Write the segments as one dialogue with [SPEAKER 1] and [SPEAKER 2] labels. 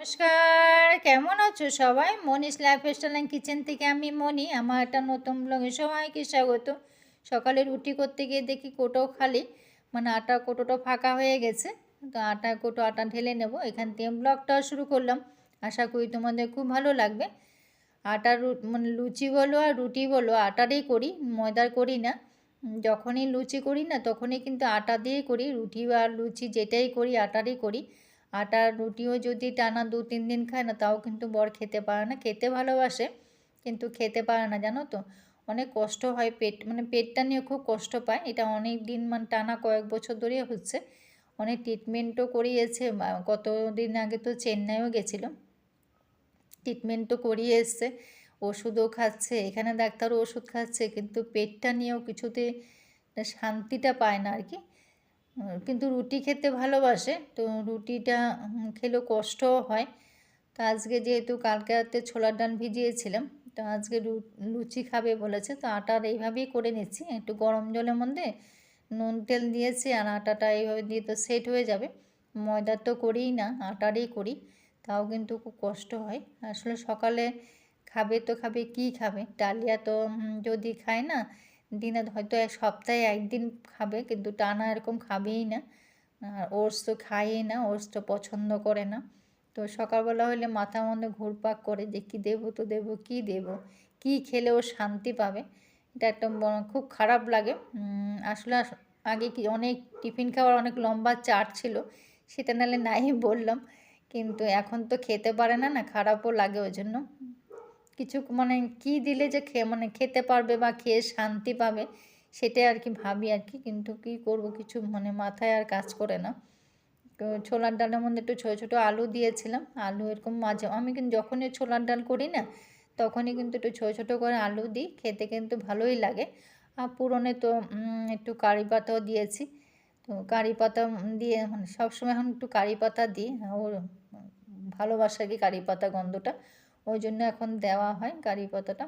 [SPEAKER 1] নমস্কার, কেমন আছো সবাই? মনিস লাইফস্টাইল অ্যান্ড কিচেন থেকে আমি মনি। আমার একটা নতুন ব্লগে সবাইকে স্বাগত। সকালে রুটি করতে গিয়ে দেখি কোটো খালি, মানে আটা কোটোটা ফাঁকা হয়ে গেছে। তো আটা ঢেলে নেব। এখান থেকে ব্লগটা শুরু করলাম। আশা করি তোমাদের খুব ভালো লাগবে। মানে লুচি বলো আর রুটি বলো আটারই করি, ময়দার করি না। যখনই লুচি করি না তখনই কিন্তু আটা দিয়েই করি। রুটি বা লুচি যেটাই করি আটারই করি। আটার রুটিও যদি টানা 2-3 দিন খায় না তাও কিন্তু বর খেতে পারে না। খেতে ভালোবাসে কিন্তু খেতে পারে না, জানো তো। অনেক কষ্ট হয়, পেটটা নিয়ে খুব কষ্ট পায়। এটা অনেক দিন টানা কয়েক বছর ধরে হচ্ছে। অনেক ট্রিটমেন্টও করিয়েছে। কতদিন আগে তো চেন্নাইও গেছিলো, ট্রিটমেন্টও করিয়ে এসছে, ওষুধও খাচ্ছে, এখানে ডাক্তারও ওষুধ খাচ্ছে, কিন্তু পেটটা নিয়েও কিছুতে শান্তিটা পায় না আর কি। কিন্তু রুটি খেতে ভালোবাসে, তো রুটিটা খেলেও কষ্টও হয়। তো আজকে যেহেতু কালকে রাতে ছোলার ডাল ভিজিয়েছিলাম, তো আজকে লুচি খাবে বলেছে, তো আটার এইভাবেই করে নিচ্ছি। একটু গরম জলের মধ্যে নুন তেল দিয়েছি, আর আটাটা এইভাবে দিয়ে তো সেট হয়ে যাবে। ময়দার তো করিই না, আটারই করি, তাও কিন্তু খুব কষ্ট হয়। আসলে সকালে খাবে তো খাবে, কী খাবে? ডালিয়া তো যদি খায় না, দিনে হয়তো সপ্তাহে একদিন খাবে, কিন্তু টানা এরকম খাবেই না। আর ওটস তো খায়ই না, ওটস তো পছন্দ করে না। তো সকালবেলা হলে মাথার মধ্যে ঘুরপাক করে যে কী দেবো তো দেবো, কী দেবো, কী খেলে ও শান্তি পাবে। এটা একটা খুব খারাপ লাগে। আসলে আগে কি অনেক টিফিন খাওয়ার অনেক লম্বা চার্ট ছিল, সেটা নাহলে নাই বললাম, কিন্তু এখন তো খেতে পারে না, না খারাপও লাগে। ওই জন্য কিছু কী দিলে যে খেতে পারবে বা খেয়ে শান্তি পাবে, সেটাই আর কি ভাবি আর কি। কিন্তু কী করব, কিছু মাথায় আর কাজ করে না। তো ছোলার ডালের মধ্যে একটু ছোটো ছোটো আলু দিয়েছিলাম। আলু এরকম মাঝে আমি কিন্তু যখনই ছোলার ডাল করি না তখনই কিন্তু একটু ছোটো ছোটো করে আলু দিই, খেতে কিন্তু ভালোই লাগে। আর পুরনে তো একটু কারি পাতাও দিয়েছি। তো কারি পাতা দিয়ে সবসময় এখন একটু কারি পাতা দিই, ওর ভালোবাসা আর কি কারি পাতা গন্ধটা, ওই জন্য এখন দেওয়া হয় কারি পাতাটা।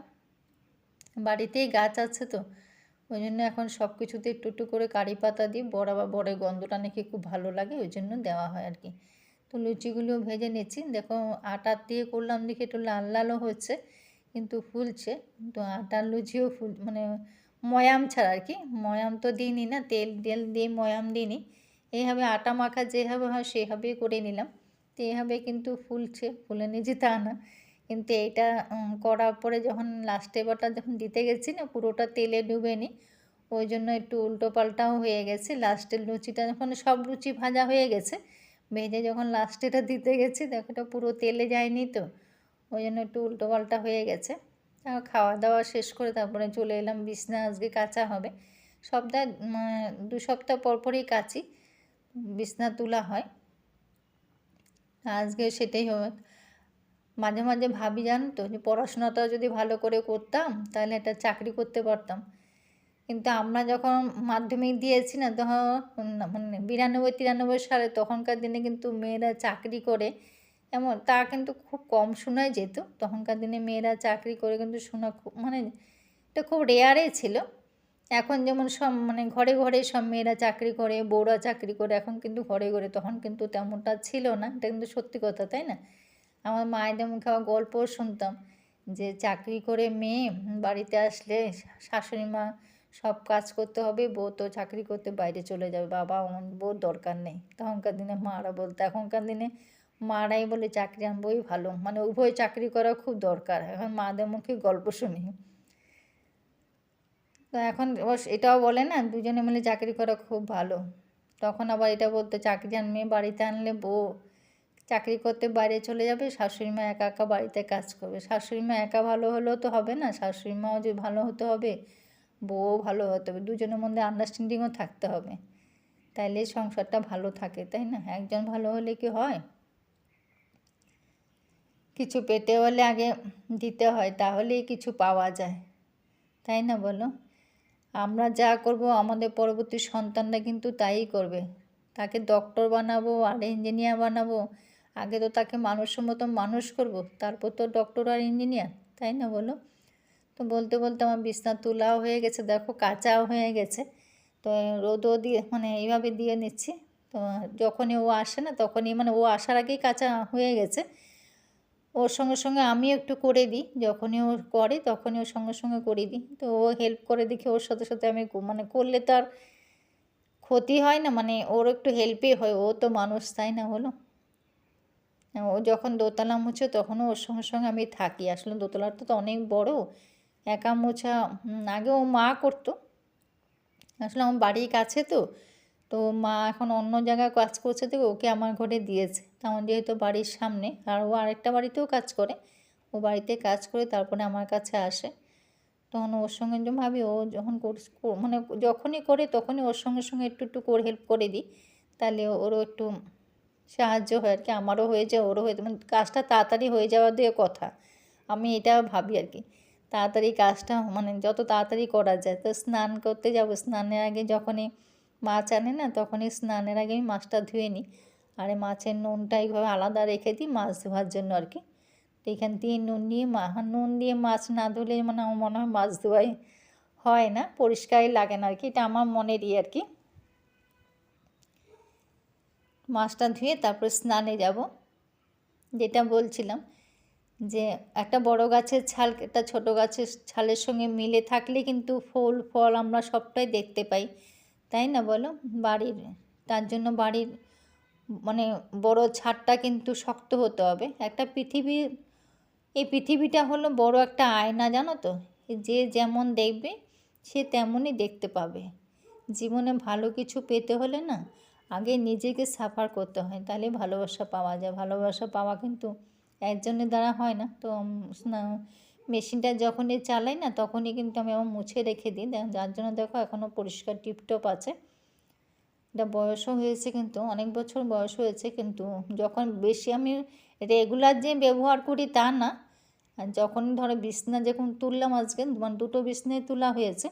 [SPEAKER 1] বাড়িতেই গাছ আছে তো, ওই জন্য এখন সব কিছুতে একটু একটু করে কারি পাতা দিই। বড়ের গন্ধটা নাকি খুব ভালো লাগে, ওই জন্য দেওয়া হয় আর কি। তো লুচিগুলো ভেজে নিচ্ছি। দেখো আটা দিয়ে করলাম দেখে একটু লাল লালও হচ্ছে, কিন্তু ফুলছে। তো আটার লুচিও ময়াম ছাড়া আর কি, ময়াম তো দিইনি না, তেল দিয়ে ময়াম দিইনি। এইভাবে আটা মাখা যেভাবে হয় সেভাবেই করে নিলাম। তো এইভাবে কিন্তু ফুলে নিয়েছি তা না, কিন্তু এইটা করার পরে যখন লাস্টে এবারটা যখন দিতে গেছি না, পুরোটা তেলে ডুবে নি, ওই জন্য একটু উল্টো পাল্টাও হয়ে গেছে। লাস্টের লুচিটা যখন সব লুচি ভাজা হয়ে গেছে, ভেজে যখন লাস্টেটা দিতে গেছি, দেখো এটা পুরো তেলে যায়নি তো, ওই জন্য একটু উল্টো পাল্টা হয়ে গেছে। খাওয়া দাওয়া শেষ করে তারপরে চলে এলাম বিছনা, আজকে কাচা হবে। সপ্তাহে 2 সপ্তাহ পরই কাচি, বিছনা তোলা হয়। আজকে সেটাই হবে। মাঝে মাঝে ভাবি, জানো তো, যে পড়াশোনাটা যদি ভালো করে করতাম তাহলে একটা চাকরি করতে পারতাম। কিন্তু আমরা যখন মাধ্যমিক দিয়েছি না, তখন 92-93 সালে, তখনকার দিনে কিন্তু মেয়েরা চাকরি করে এমন তা কিন্তু খুব কম শোনাই যেত। তখনকার দিনে মেয়েরা চাকরি করে কিন্তু শোনা খুব এটা খুব রেয়ারে ছিল। এখন যেমন সব ঘরে ঘরে সব মেয়েরা চাকরি করে, বউরা চাকরি করে, এখন কিন্তু ঘরে ঘরে, তখন কিন্তু তেমনটা ছিল না। এটা কিন্তু সত্যি কথা, তাই না? আমার মায়েদের মুখে আবার গল্পও শুনতাম যে চাকরি করে মেয়ে বাড়িতে আসলে শাশুড়ি মা সব কাজ করতে হবে, বউ তো চাকরি করতে বাইরে চলে যাবে, বাবা বউর দরকার নেই। তখনকার দিনে মারা বলতো, এখনকার দিনে মারাই বলে চাকরি আনবই ভালো, উভয় চাকরি করা খুব দরকার। এখন মাদের মুখে গল্প শুনি। তো এখন এটাও বলে না, দুজনে মিলে চাকরি করা খুব ভালো। তখন আবার এটা বলতে, চাকরি মেয়ে বাড়িতে আনলে বউ চাকরি করতে বাইরে চলে যাবে, শাশুড়ি মা একা একা বাড়িতে কাজ করবে। শাশুড়ি মা একা ভালো হলেও তো হবে না, শাশুড়ি মাও যে ভালো হতে হবে, বউও ভালো হতে হবে, দুজনের মধ্যে আন্ডারস্ট্যান্ডিংও থাকতে হবে, তাইলে সংসারটা ভালো থাকে, তাই না? একজন ভালো হলে কি হয়? কিছু পেতে হলে আগে দিতে হয়, তাহলেই কিছু পাওয়া যায়, তাই না বলো? আমরা যা করব আমাদের পরবর্তী সন্তানরা কিন্তু তাই করবে। তাকে ডক্টর বানাবো আর ইঞ্জিনিয়ার বানাবো, আগে তো তাকে মানুষের মতো মানুষ করব, তারপর তো ডক্টর আর ইঞ্জিনিয়ার, তাই না বলো? তো বলতে বলতে আমার বিছনা তোলাও হয়ে গেছে, দেখো কাচাও হয়ে গেছে। তো রোদও দিয়ে এইভাবে দিয়ে নিচ্ছি, তো যখনই ও আসে না তখনই মানে ও আসার আগেই কাঁচা হয়ে গেছে। ওর সঙ্গে সঙ্গে আমিও একটু করে দিই, যখনই ও করে তখনই ওর সঙ্গে সঙ্গে করে দিই। তো ও হেল্প করে দেখে ওর সাথে সাথে আমি মানে করলে তো আর ক্ষতি হয় না, মানে ওর একটু হেল্পই হয়, ও তো মানুষ তাই না বলো। ও যখন দোতলা মুছে তখনও ওর সঙ্গে সঙ্গে আমি থাকি। আসলে দোতলাটা তো অনেক বড়, একা মোছা আগে ও মা করতো। আসলে আমার বাড়ির কাছে তো, তো মা এখন অন্য জায়গায় কাজ করছে তো ওকে আমার ঘরে দিয়েছে। তো আমার যেহেতু বাড়ির সামনে, আর ও আরেকটা বাড়িতেও কাজ করে, ও বাড়িতে কাজ করে তারপরে আমার কাছে আসে। তখন ওর সঙ্গে যে ভাবি ও যখন মানে যখনই করে তখনই ওর সঙ্গে সঙ্গে একটু একটু করে হেল্প করে দিই, তাহলে ওরও একটু সাহায্য হয় আর কি, আমারও হয়ে যায় ওরও হয়ে যায়, মানে কাজটা তাড়াতাড়ি হয়ে যাওয়া দিয়ে কথা। আমি এটা ভাবি আর কি, তাড়াতাড়ি কাজটা মানে যত তাড়াতাড়ি করা যায়। তো স্নান করতে যাব, স্নানের আগে যখনই মাছ আনে না তখনই স্নানের আগে আমি মাছটা ধুয়ে নিই। আর এই মাছের নুনটা এইভাবে আলাদা রেখে দিই মাছ ধোয়ার জন্য আর কি। তো এখান থেকে নুন দিয়ে মাছ না ধুলে মানে আমার মনে হয় মাছ ধোয়াই হয় না, পরিষ্কারই লাগে না আর কি, এটা আমার মনেরই আর কি। মাছটা ধুয়ে তারপর স্নানে যাব। যেটা বলছিলাম যে একটা বড় গাছের ছাল একটা ছোট গাছের ছালের সঙ্গে মিলে থাকলে কিন্তু ফুল ফল আমরা সবটাই দেখতে পাই, তাই না বলো। বাড়ির তার জন্য বাড়ির মানে বড় ছাদটা কিন্তু শক্ত হতে হবে। একটা এই পৃথিবীটা হলো বড় একটা আয়না, জানো তো। যে যেমন দেখবে সে তেমনই দেখতে পাবে। জীবনে ভালো কিছু পেতে হলে না আগে নিজেকে সাফার করতে হয়, তাহলে ভালোবাসা পাওয়া যায়। ভালোবাসা পাওয়া কিন্তু একজনের দ্বারা হয় না। তো মেশিনটা যখনই চালাই না তখনই কিন্তু আমি আমার মুছে রেখে দিই, যার জন্য দেখো এখনও পরিষ্কার টিপটপ আছে। এটা বয়সও হয়েছে, কিন্তু অনেক বছর বয়স হয়েছে, কিন্তু যখন বেশি আমি রেগুলার যে ব্যবহার করি তা না। আর যখন ধরো বিছনা যখন তুললাম আজকে, মানে দুটো বিছনায় তোলা হয়েছে,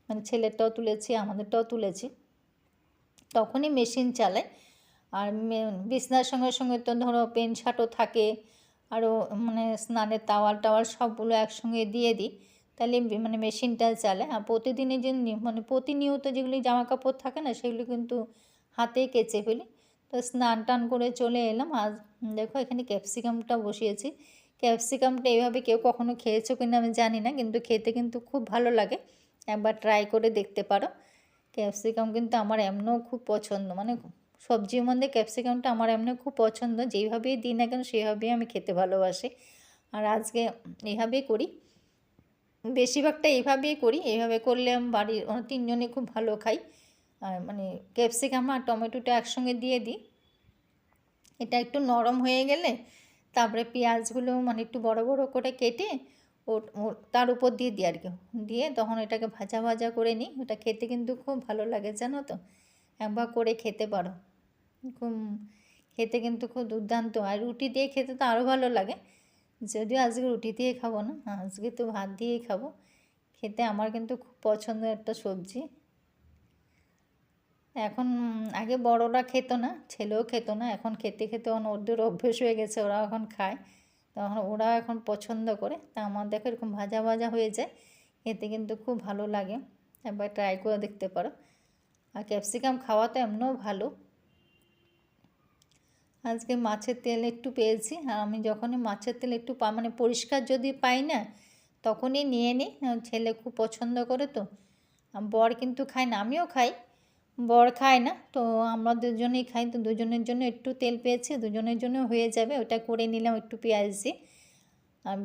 [SPEAKER 1] মানে ছেলেরটাও তুলেছি আমাদেরটাও তুলেছি, তখনই মেশিন চালাই। আর বিছনার সঙ্গে সঙ্গে তো ধরো প্যান্ট শার্টও থাকে, আরও মানে স্নানের টাওয়াল সবগুলো একসঙ্গে দিয়ে দিই, তাহলে মানে মেশিনটা চালায়। আর প্রতিদিনের যে মানে প্রতিনিয়ত যেগুলি জামা কাপড় থাকে না সেগুলো কিন্তু হাতেই কেচে ফেলি। তো স্নান টান করে চলে এলাম। আজ দেখো এখানে ক্যাপসিকামটা বসিয়েছি। ক্যাপসিকামটা এইভাবে কেউ কখনো খেয়েছো কিনা আমি জানি না, কিন্তু খেতে কিন্তু খুব ভালো লাগে, একবার ট্রাই করে দেখতে পারো। ক্যাপসিকাম কিন্তু আমার এমনিও খুব পছন্দ, মানে সবজির মধ্যে ক্যাপসিকামটা আমার এমনি খুব পছন্দ, যেইভাবেই দিই না কেন সেইভাবেই আমি খেতে ভালোবাসি। আর আজকে এইভাবেই করি, বেশিরভাগটা এইভাবেই করি। এইভাবে করলে আমি বাড়ির তিনজনে খুব ভালো খাই। আর মানে ক্যাপসিকাম আর টমেটোটা একসঙ্গে দিয়ে দিই। এটা একটু নরম হয়ে গেলে তারপরে পেঁয়াজগুলো মানে একটু বড় বড় করে কেটে তার উপর দিয়ে দিই আর কি, দিয়ে তখন এটাকে ভাজা ভাজা করে নিই। ওটা খেতে কিন্তু খুব ভালো লাগে, জানো তো। একবার করে খেতে পারো, খুব খেতে কিন্তু খুব দুর্দান্ত। আর রুটি দিয়ে খেতে তো আরও ভালো লাগে, যদিও আজকে রুটি দিয়ে খাবো না, আজকে তো ভাত দিয়েই খাবো। খেতে আমার কিন্তু খুব পছন্দের একটা সবজি। এখন আগে বড়রা খেত না, ছেলেও খেত না, এখন খেতে খেতে ওদের অভ্যেস হয়ে গেছে, ওরা এখন খায়, তখন ওরা এখন পছন্দ করে। তা আমার দেখো এরকম ভাজা ভাজা হয়ে যায়, খেতে কিন্তু খুব ভালো লাগে, একবার ট্রাই করে দেখতে পারো। আর ক্যাপসিকাম খাওয়া তো এমনিও ভালো। আজকে মাছের তেল একটু পেয়েছি, আর আমি যখনই মাছের তেল একটু মানে পরিষ্কার যদি পাই না তখনই নিয়ে নিই। ছেলে খুব পছন্দ করে তো, বর কিন্তু খায় না, আমিও খাই, বর খায় না, তো আমরা দুজনেই খাই। তো দুজনের জন্য একটু তেল পেয়েছি, দুজনের জন্য হয়ে যাবে, ওটা করে নিলাম একটু পেঁয়াজ দিয়ে। আর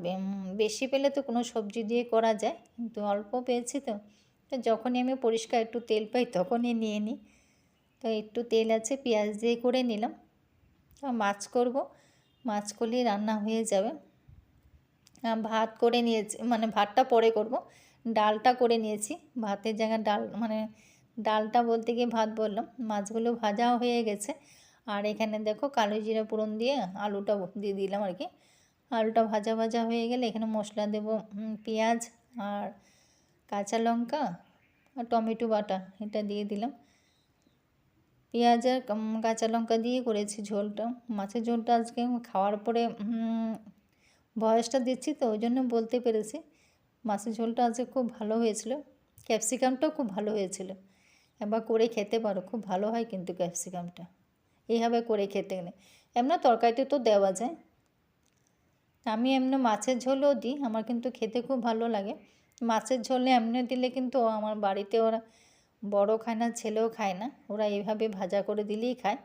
[SPEAKER 1] বেশি পেলে তো কোনো সবজি দিয়ে করা যায়, কিন্তু অল্প পেয়েছি তো, তো যখনই আমি পরিষ্কার একটু তেল পাই তখনই নিয়ে নিই। তো একটু তেল আছে, পেঁয়াজ দিয়ে করে নিলাম। মাছ করব, মাছ করলেই রান্না হয়ে যাবে। ভাত করে নিয়েছি, মানে ভাতটা পরে করব, ডালটা করে নিয়েছি। ভাতের জায়গায় ডাল, মানে ডালটা বলতে গিয়ে ভাত বললাম। মাছগুলো ভাজাও হয়ে গেছে। আর এখানে দেখো কালো জিরা ফোড়ন দিয়ে আলুটা দিয়ে দিলাম আর কি। আলুটা ভাজা ভাজা হয়ে গেলে এখানে মশলা দেব, পেঁয়াজ আর কাঁচা লঙ্কা আর টমেটো বাটা, এটা দিয়ে দিলাম। পেঁয়াজ আর কাঁচা লঙ্কা দিয়ে করেছি ঝোলটা। মাছের ঝোলটা আজকে খাওয়ার পরে ভয়েসটা দিচ্ছি তো ওই জন্য বলতে পেরেছি। মাছের ঝোলটা আজকে খুব ভালো হয়েছিল, ক্যাপসিকামটাও খুব ভালো হয়েছিল। একবার করে খেতে পারো, খুব ভালো হয় কিন্তু ক্যাপসিকামটা। এইভাবে করে খেতে গেলে। এমনি তরকারিতে তো দেওয়া যায়, আমি এমনি মাছের ঝোলও দিই, আমার কিন্তু খেতে খুব ভালো লাগে। মাছের ঝোলে এমনি দিলে কিন্তু আমার বাড়িতে ওরা বড় খায় না, ছেলেও খায় না, ওরা এইভাবে ভাজা করে দিলেই খায়।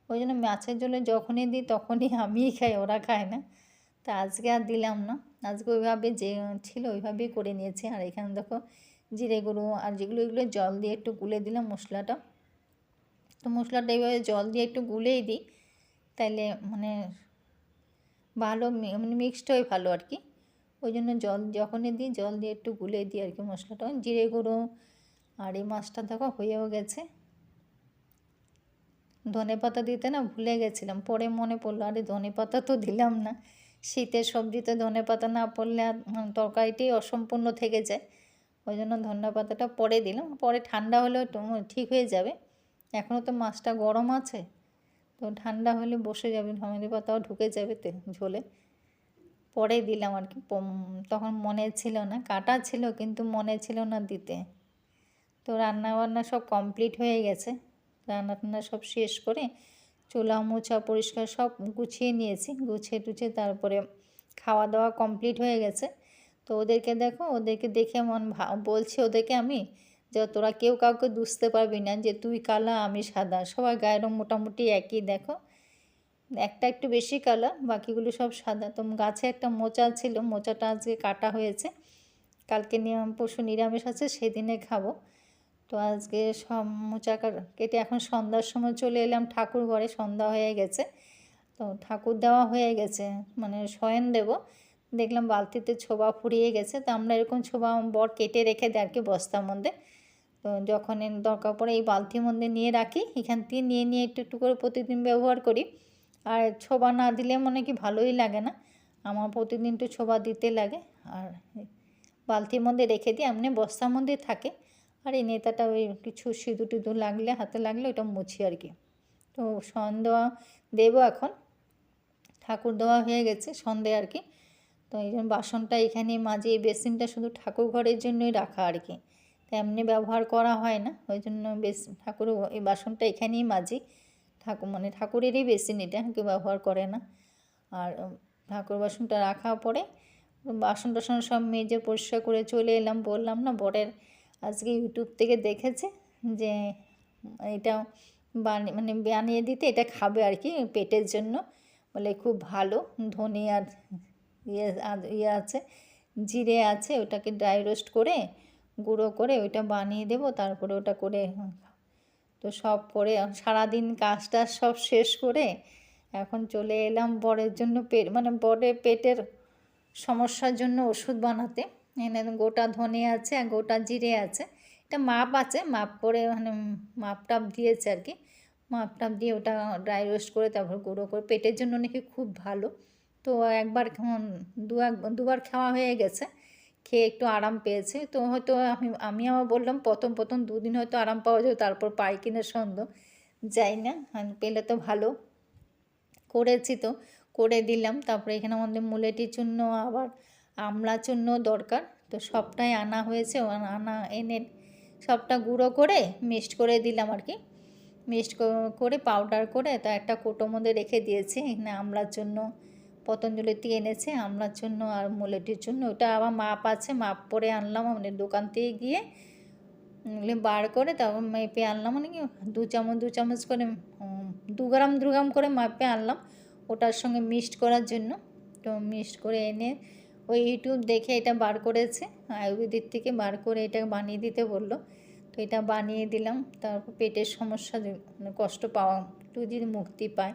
[SPEAKER 1] ওই জন্য মাছের ঝোলে যখনই দিই তখনই আমিই খাই, ওরা খায় না। তা আজকে আর দিলাম না, আজকে ওইভাবে যে ছিল ওইভাবেই করে নিয়েছি। আর এখানে দেখো জিরে গুঁড়ো আর যেগুলো এগুলো জল দিয়ে একটু গুলে দিলাম মশলাটা। তো মশলাটা এইভাবে জল দিয়ে একটু গুলেই দিই, তাইলে মানে ভালো মানে মিক্সড হয় ভালো আর কি। ওই জন্য জল যখনই দিই জল দিয়ে একটু গুলে দিই আর কি মশলাটা। জিরে গুঁড়ো আর এই মাছটা দেখো হয়েও গেছে। ধনেপাতা দিতে না ভুলে গেছিলাম, পরে মনে পড়লো আরে ধনেপাতা তো দিলাম না। শীতের সবজিতে ধনেপাতা না পড়লে আর তরকারিটাই অসম্পূর্ণ থেকে যায়। ওই জন্য ধনেপাতাটা পরে দিলাম, পরে ঠান্ডা হলেও ঠিক হয়ে যাবে। এখনও তো মাছটা গরম আছে, তো ঠান্ডা হলে বসে যাবে, ধনেপাতাও ঢুকে যাবে ঝোলে। পরে দিলাম আর কি, তখন মনে ছিল না, কাটা ছিল কিন্তু মনে ছিল না দিতে। তো রান্নাবান্না সব কমপ্লিট হয়ে গেছে, রান্না টান্না সব শেষ করে চুলা মোছা পরিষ্কার সব গুছিয়ে নিয়েছি, গুছিয়ে টুছিয়ে তারপরে খাওয়া দাওয়া কমপ্লিট হয়ে গেছে। তো ওদেরকে দেখো, ওদেরকে দেখে বলছি ওদেরকে আমি যে তোরা কেউ কাউকে বুঝতে পারবি না যে তুই কালা আমি সাদা, সবাই গায়ের রঙ মোটামুটি একই। দেখো একটা একটু বেশি কালা, বাকিগুলো সব সাদা। তো গাছে একটা মোচা ছিল, মোচাটা আজকে কাটা হয়েছে, কালকে পরশু নিরামিষ আছে সেদিনে খাবো। তো আজকে সব মোচা কেটে এখন সন্ধ্যার সময় চলে এলাম ঠাকুর ঘরে, সন্ধ্যা হয়ে গেছে। তো ঠাকুর দেওয়া হয়ে গেছে, মানে শয়ন দেব, দেখলাম বালতিতে ছোবা ফুরিয়ে গেছে। তো আমরা এরকম ছোবা বর কেটে রেখে দেয় আর কি বস্তার মধ্যে। তো যখন দরকার পড়ে এই বালতির মধ্যে নিয়ে রাখি, এখান থেকে নিয়ে নিয়ে একটু একটু করে প্রতিদিন ব্যবহার করি। আর ছোবা না দিলে মনে কি ভালোই লাগে না, আমার প্রতিদিন একটু ছোবা দিতে লাগে। আর বালতির মধ্যে রেখে দিই, এমনি বস্তার মধ্যে থাকে। আর এই নেতাটা ওই কিছু সিঁদুর টিঁদুর লাগলে, হাতে লাগলে ওটা মুছি আর কি। তো সন্ধ্যা দেবো এখন, ঠাকুর দেওয়া হয়ে গেছে সন্ধে আর কি। তো এই জন্য বাসনটা এখানে মাঝে, এই বেসিনটা শুধু ঠাকুর ঘরের জন্যই রাখা আর কি, তো এমনি ব্যবহার করা হয় না। ওই জন্য ঠাকুর এই বাসনটা এখানেই মাজি, মানে ঠাকুরেরই বেসিন এটা, কেউ ব্যবহার করে না। আর ঠাকুর বাসনটা রাখার পরে বাসন টাসন সব মেজে পরিষ্কার করে চলে এলাম। বললাম না বরের আজকে ইউটিউব থেকে দেখেছে যে এটা মানে বানিয়ে দিতে, এটা খাবে আর কি পেটের জন্য, বলে খুব ভালো। ধনে আর ইয়ে আছে, জিরে আছে, ওটাকে ড্রাই রোস্ট করে গুঁড়ো করে ওইটা বানিয়ে দেবো, তারপরে ওটা করে। তো সব করে সারাদিন কাজ টাজ সব শেষ করে এখন চলে এলাম বরের জন্য মানে বরের পেটের সমস্যার জন্য ওষুধ বানাতে। এখানে গোটা ধনে আছে আর গোটা জিরে আছে, এটা মাপ আছে, মাপ করে মানে মাপ টাপ দিয়েছে আর কি, মাপ টাপ দিয়ে ওটা ড্রাই রোস্ট করে তারপর গুঁড়ো করে, পেটের জন্য নাকি খুব ভালো। তো একবার দুবার খাওয়া হয়ে গেছে, খেয়ে একটু আরাম পেয়েছে। তো হয়তো আমি আবার বললাম প্রথম প্রথম 2 দিন হয়তো আরাম পাওয়া যাবে, তারপর পাই কিনা সন্দেহ, যাই না, পেলে তো ভালো। করেছি তো করে দিলাম। তারপরে এখানে আমাদের মুলেটি চূর্ণ আবার আমলা চূর্ণ দরকার, তো সবটাই আনা হয়েছে, এনে সবটা গুঁড়ো করে মিক্সড করে দিলাম আর কি, মিক্সড করে পাউডার করে তা একটা কোটোর মধ্যে রেখে দিয়েছি। এখানে আমলার জন্য পতঞ্জলিতে এনেছে আমলার জন্য আর মুলেটির জন্য, ওটা আবার মাপ আছে, মাপ পরে আনলাম আমাদের দোকান থেকে গিয়ে বার করে তারপর মেপে আনলাম, মানে কি 2 চামচ করে 2 গ্রাম করে মাপে আনলাম ওটার সঙ্গে মিক্সড করার জন্য। তো মিক্সড করে এনে ওই ইউটিউব দেখে এটা বার করেছে, আয়ুর্বেদিক থেকে বার করে এটা বানিয়ে দিতে বললো। তো এটা বানিয়ে দিলাম, তারপর পেটের সমস্যা মানে কষ্ট পাওয়া একটু যদি মুক্তি পায়,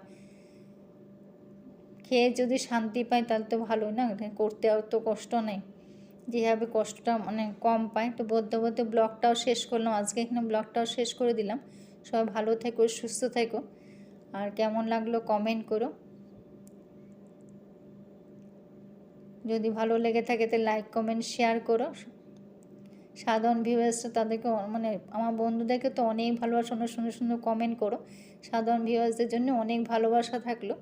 [SPEAKER 1] খেয়ে যদি শান্তি পায় তাহলে তো ভালো না, করতে আর তো কষ্ট নেই, যেভাবে কষ্টটা মানে কম পায়। তো বলতে বলতে ব্লগটাও শেষ করলাম, আজকে এখানে ব্লগটাও শেষ করে দিলাম। সবাই ভালো থেকো, সুস্থ থেকো, আর কেমন লাগলো কমেন্ট করো, যদি ভালো লেগে থাকে তো লাইক কমেন্ট শেয়ার করো। সাধারণ ভিউয়ার্স তাদেরকে মানে আমার বন্ধুদেরকে তো অনেক ভালোবাসা, সুন্দর সুন্দর কমেন্ট করো, সাধারণ ভিউয়ার্সদের জন্য অনেক ভালোবাসা থাকলো।